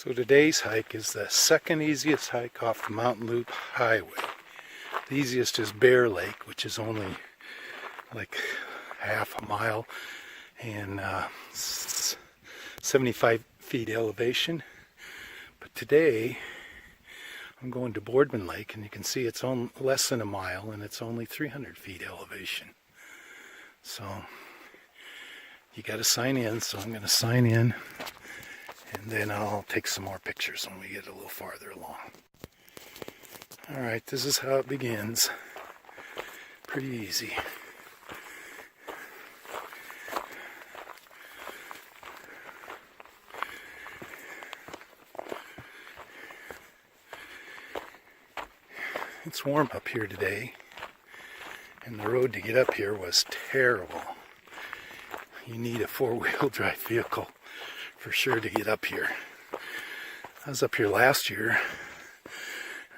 So today's hike is the second easiest hike off the Mountain Loop Highway. The easiest is Bear Lake, which is only like half a mile and 75 feet elevation. But today I'm going to Boardman Lake, and you can see it's on less than a mile and it's only 300 feet elevation. So you got to sign in, so I'm going to sign in. And then I'll take some more pictures when we get a little farther along. Alright, this is how it begins. Pretty easy. It's warm up here today, and the road to get up here was terrible. You need a four-wheel drive vehicle for sure to get up here. I was up here last year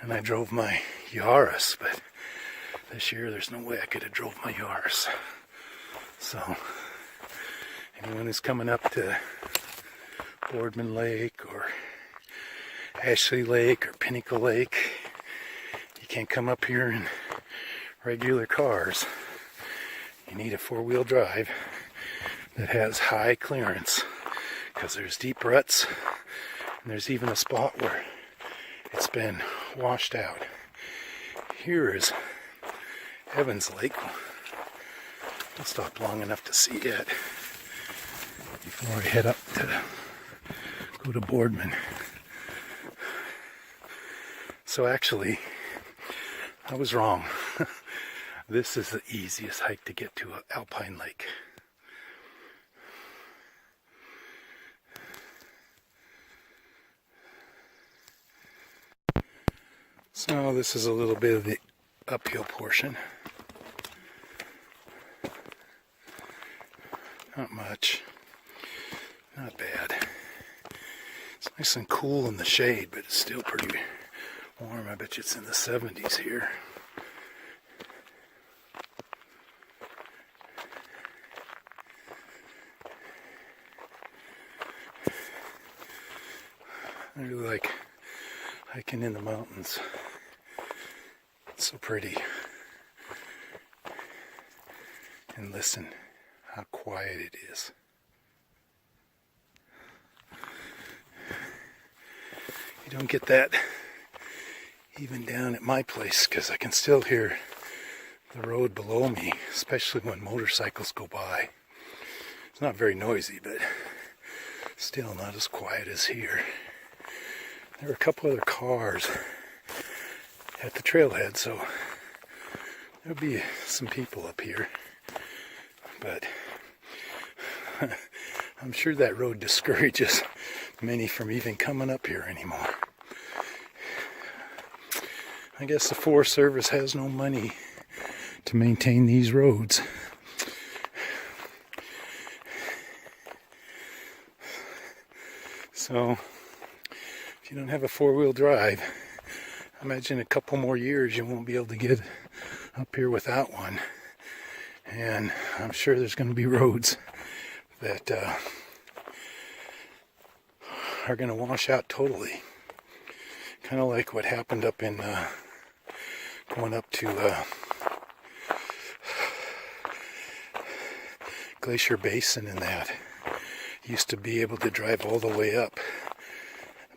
and I drove my Yaris, but this year there's no way I could have drove my Yaris. So anyone who's coming up to Boardman Lake or Ashley Lake or Pinnacle Lake, you can't come up here in regular cars. You need a four-wheel drive that has high clearance, because there's deep ruts, and there's even a spot where it's been washed out. Here is Evans Lake. I'll stop long enough to see it before I head up to go to Boardman. So actually, I was wrong. This is the easiest hike to get to Alpine Lake. So this is a little bit of the uphill portion. Not much. Not bad. It's nice and cool in the shade, but it's still pretty warm. I bet you it's in the 70s here. I really like hiking in the mountains. It's so pretty. And listen how quiet it is. You don't get that even down at my place, because I can still hear the road below me, especially when motorcycles go by. It's not very noisy, but still not as quiet as here. There were a couple other cars at the trailhead, so there'll be some people up here. But I'm sure that road discourages many from even coming up here anymore. I guess the Forest Service has no money to maintain these roads. So if you don't have a four-wheel drive, imagine a couple more years you won't be able to get up here without one. And I'm sure there's going to be roads that are going to wash out totally. Kind of like what happened up in going up to Glacier Basin, and that used to be able to drive all the way up.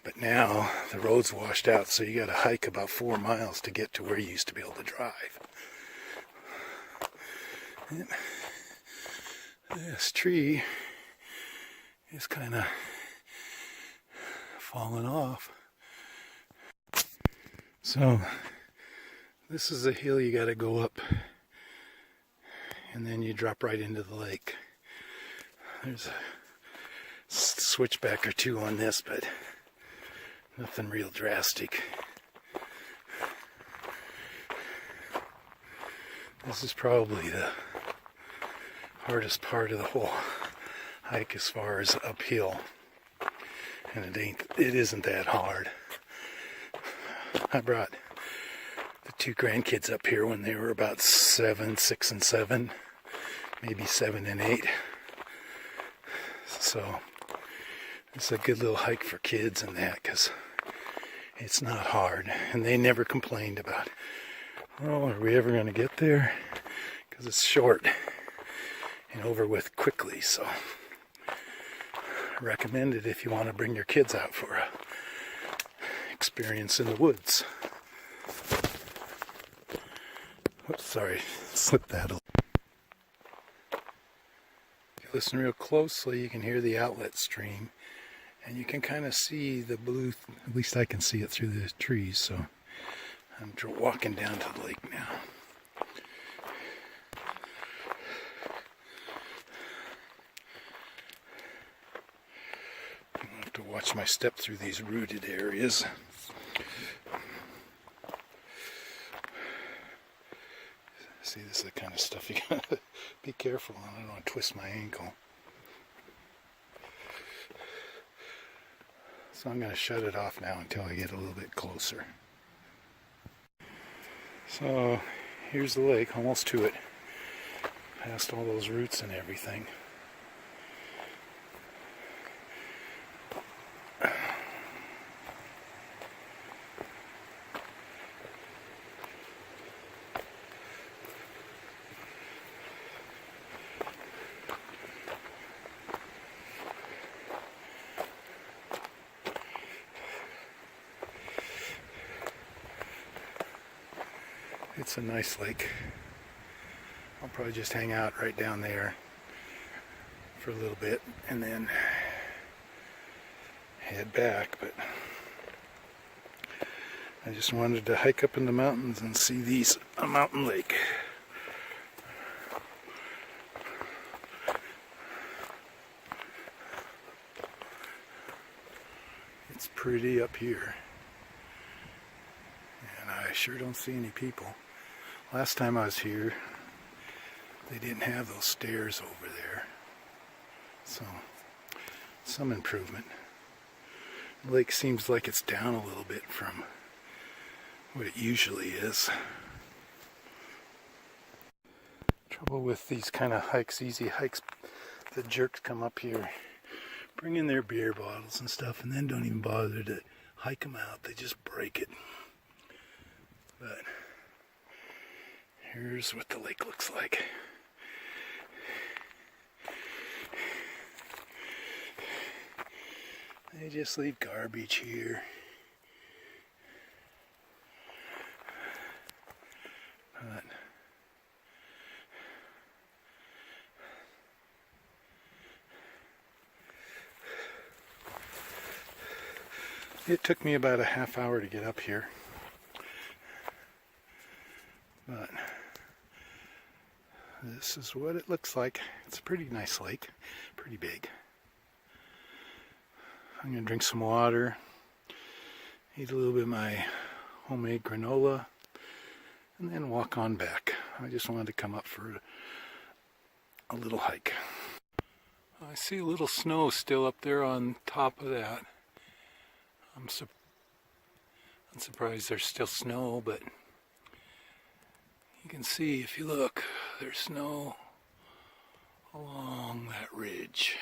But now the road's washed out, so you got to hike about 4 miles to get to where you used to be able to drive. And this tree is kind of falling off. So this is a hill you got to go up, and then you drop right into the lake. There's a switchback or two on this, but nothing real drastic. This is probably the hardest part of the whole hike as far as uphill. And it isn't that hard. I brought the two grandkids up here when they were about 6 and 7, maybe 7 and 8. So It's a good little hike for kids and that, because it's not hard. And they never complained about, oh, are we ever going to get there? Because it's short and over with quickly. So recommend it if you want to bring your kids out for a experience in the woods. Oops, sorry, slipped that a little. If you listen real closely, you can hear the outlet stream, and you can kind of see the blue, at least I can see it through the trees. So I'm walking down to the lake now. I have to watch my step through these rooted areas. See, this is the kind of stuff you gotta be careful on. I don't want to twist my ankle. So I'm going to shut it off now until I get a little bit closer. So here's the lake, almost to it. Past all those roots and everything. It's a nice lake. I'll probably just hang out right down there for a little bit and then head back, but I just wanted to hike up in the mountains and see a mountain lake. It's pretty up here, and I sure don't see any people. Last time I was here, they didn't have those stairs over there, so some improvement. The lake seems like it's down a little bit from what it usually is. Trouble with these kind of hikes, easy hikes, the jerks come up here, bring in their beer bottles and stuff, and then don't even bother to hike them out. They just break it. But here's what the lake looks like. They just leave garbage here. But it took me about a half hour to get up here. But this is what it looks like. It's a pretty nice lake, pretty big. I'm going to drink some water, eat a little bit of my homemade granola, and then walk on back. I just wanted to come up for a little hike. I see a little snow still up there on top of that. I'm surprised there's still snow, but you can see if you look, there's snow along that ridge.